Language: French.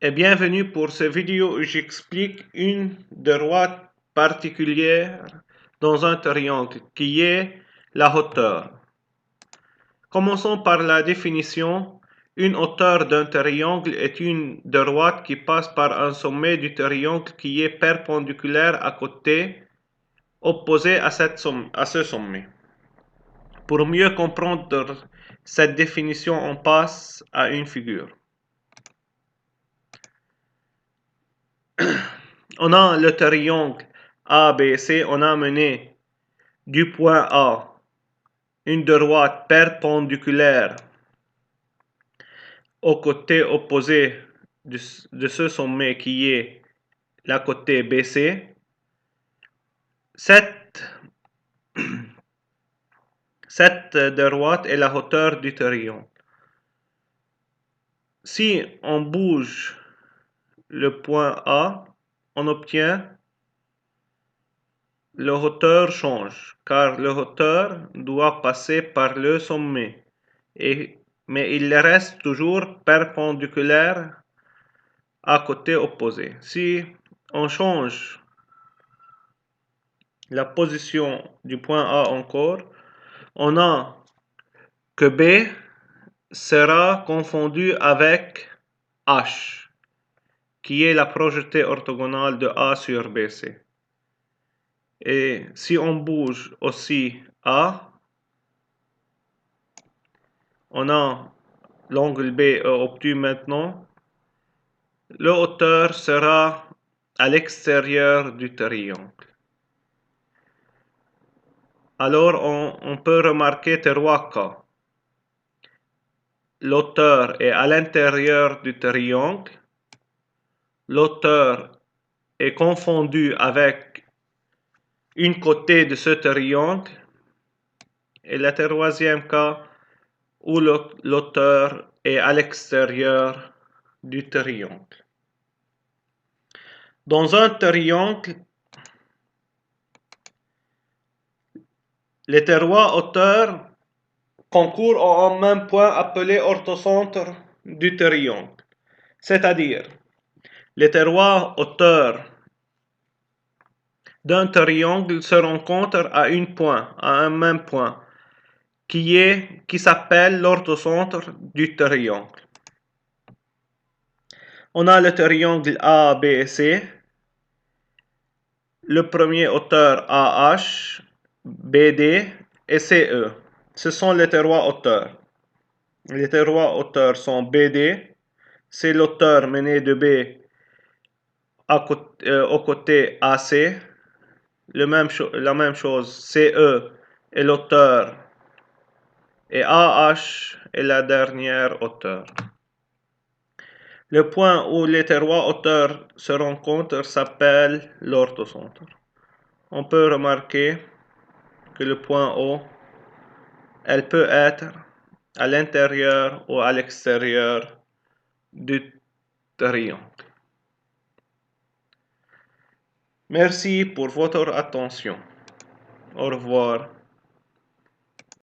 et bienvenue pour cette vidéo où j'explique une droite particulière dans un triangle qui est la hauteur. Commençons par la définition. Une hauteur d'un triangle est une droite qui passe par un sommet du triangle qui est perpendiculaire à côté opposé à ce sommet. Pour mieux comprendre cette définition, on passe à une figure. On a le triangle ABC, on a mené du point A une droite perpendiculaire au côté opposé de ce sommet qui est la côté BC. Cette droite est la hauteur du triangle. Si on bouge le point A, on obtient la hauteur change, car la hauteur doit passer par le sommet, mais il reste toujours perpendiculaire à côté opposé. Si on change la position du point A encore, on a que B sera confondu avec H, qui est la projetée orthogonale de A sur BC. Et si on bouge aussi A, on a l'angle B obtenu maintenant. La hauteur sera à l'extérieur du triangle. Alors on peut remarquer trois cas. L'auteur est à l'intérieur du triangle. L'auteur est confondu avec une côté de ce triangle. Et le troisième cas où l'auteur est à l'extérieur du triangle. Dans un triangle, les trois hauteurs concourent en un même point appelé orthocentre du triangle. C'est-à-dire, les trois hauteurs d'un triangle se rencontrent à un même point, qui s'appelle l'orthocentre du triangle. On a le triangle ABC, le premier hauteur AH, BD et CE. Ce sont les trois hauteurs. Les trois hauteurs sont BD, c'est l'auteur mené de B au côté AC. La même chose, CE est l'auteur et AH est la dernière hauteur. Le point où les trois hauteurs se rencontrent s'appelle l'orthocentre. On peut remarquer que le point O, elle peut être à l'intérieur ou à l'extérieur du triangle. Merci pour votre attention. Au revoir.